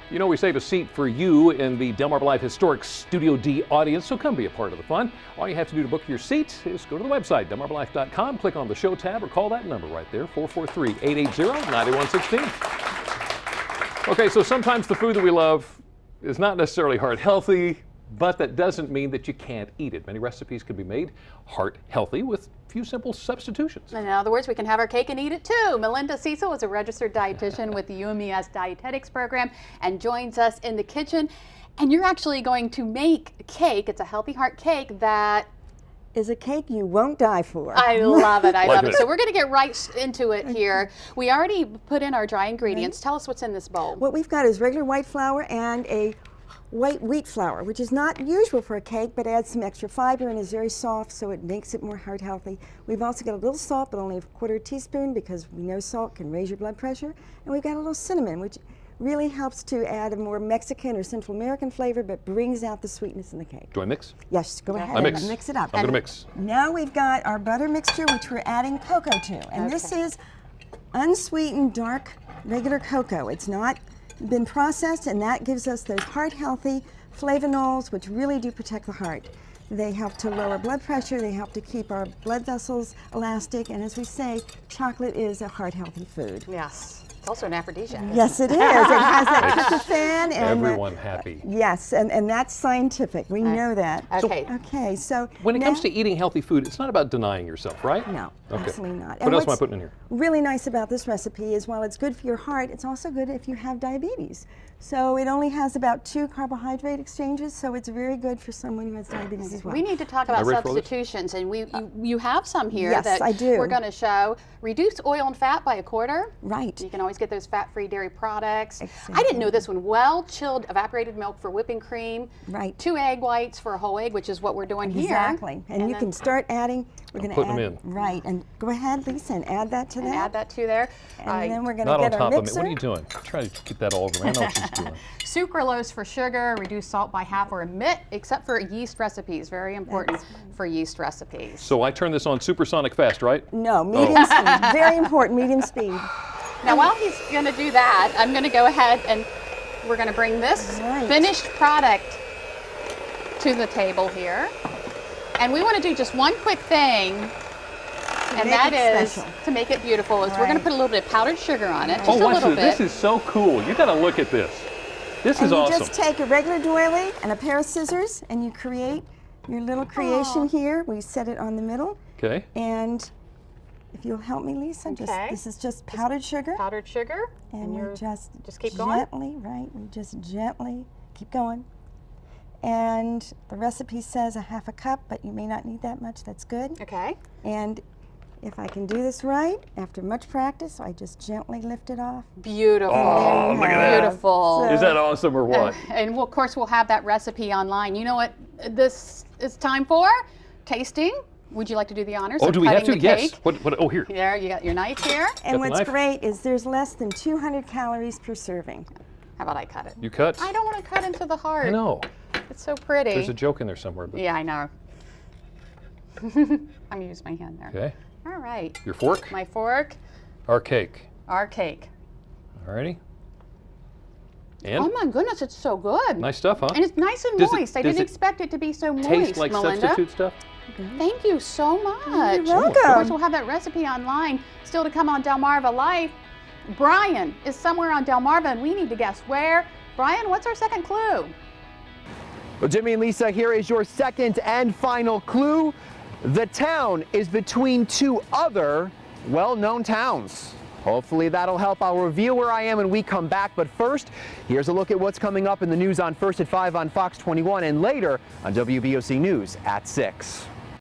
You know, we save a seat for you in the Delmarva Live Historic Studio D audience, so come be a part of the fun. All you have to do to book your seat is go to the website, delmarvalife.com, click on the show tab, or call that number right there, 443-880-9116. Okay, so sometimes the food that we love is not necessarily heart healthy, but that doesn't mean that you can't eat it. Many recipes can be made heart healthy with a few simple substitutions. In other words, we can have our cake and eat it too. Melinda Cecil is a registered dietitian with the UMES Dietetics Program and joins us in the kitchen. And you're actually going to make a cake. It's a healthy heart cake that is a cake you won't die for. I love it. I love it. it. So we're going to get right into it here. We already put in our dry ingredients. Tell us what's in this bowl. What we've got is regular white flour and a white wheat flour, which is not usual for a cake, but adds some extra fiber and is very soft, so it makes it more heart healthy. We've also got a little salt, but only a quarter teaspoon, because we know salt can raise your blood pressure. And we've got a little cinnamon, which really helps to add a more Mexican or Central American flavor, but brings out the sweetness in the cake. Do I mix? Yes, go ahead. I mix. And mix it up. I'm going to mix. Now we've got our butter mixture, which we're adding cocoa to. And this is unsweetened, dark, regular cocoa. It's not been processed, and that gives us those heart-healthy flavonols, which really do protect the heart. They help to lower blood pressure, they help to keep our blood vessels elastic, and as we say, chocolate is a heart-healthy food. Yes. It's also an aphrodisiac. Yes, it is. It has that tryptophan. And everyone happy. Yes, and that's scientific. We know that. Okay. Okay, so when it comes to eating healthy food, it's not about denying yourself, right? No, Okay. absolutely not. What else am I putting in here? Really nice about this recipe is while it's good for your heart, it's also good if you have diabetes. So it only has about 2 carbohydrate exchanges, so it's very good for someone who has diabetes as well. We need to talk about substitutions, and you have some here yes, I do. We're going to show. Reduce oil and fat by a quarter. Right. You can always get those fat-free dairy products. Exactly. I didn't know this one. Well-chilled evaporated milk for whipping cream. Right. 2 egg whites for a whole egg, which is what we're doing here. Exactly. And you can start adding. We're going to put them in. Right. And go ahead, Lisa, and add that to that. Add that to there. And then we're going Not to on get top our of me. mixer. What are you doing? Try to get that all over me. I know what she's doing. Sucralose for sugar, reduce salt by half or omit, except for yeast recipes. Very important for yeast recipes. So I turn this on supersonic fast, right? No, medium speed. Very important, medium speed. Now while he's going to do that, I'm going to go ahead and we're going to bring this finished product to the table here. And we want to do just one quick thing, and that is to make it beautiful. Is we're going to put a little bit of powdered sugar on it, just a little bit. This is so cool. You got to look at this. This is awesome. You just take a regular doily and a pair of scissors, and you create your little creation here. We set it on the middle. Okay. And if you'll help me, Lisa, this is just powdered sugar. Powdered sugar. And we just keep going? We just gently keep going. And the recipe says a half a cup, but you may not need that much. That's good. Okay. And if I can do this right, after much practice, I just gently lift it off. Beautiful. Oh, look at that. Beautiful. Is that awesome or what? And of course, we'll have that recipe online. You know what this is time for? Tasting. Would you like to do the honors? Oh, do we have to? Yes. Cake? What? Oh, here. There, you got your knife here. And what's great is there's less than 200 calories per serving. How about I cut it? You cut? I don't want to cut into the heart. I know. It's so pretty. There's a joke in there somewhere. But... Yeah, I know. I'm going to use my hand there. Okay. All right. Your fork? My fork. Our cake. Our cake. Alrighty. And? Oh my goodness, it's so good. Nice stuff, huh? And it's nice and moist. I didn't expect it to be so moist, taste like Melinda. substitute stuff? Thank you so much. You're welcome. Of course, we'll have that recipe online. Still to come on Delmarva Life. Brian is somewhere on Delmarva, and we need to guess where. Brian, what's our second clue? Well, Jimmy and Lisa, here is your second and final clue. The town is between 2 other well-known towns. Hopefully that'll help. I'll reveal where I am when we come back. But first, here's a look at what's coming up in the news on First at 5 on Fox 21 and later on WBOC News at 6.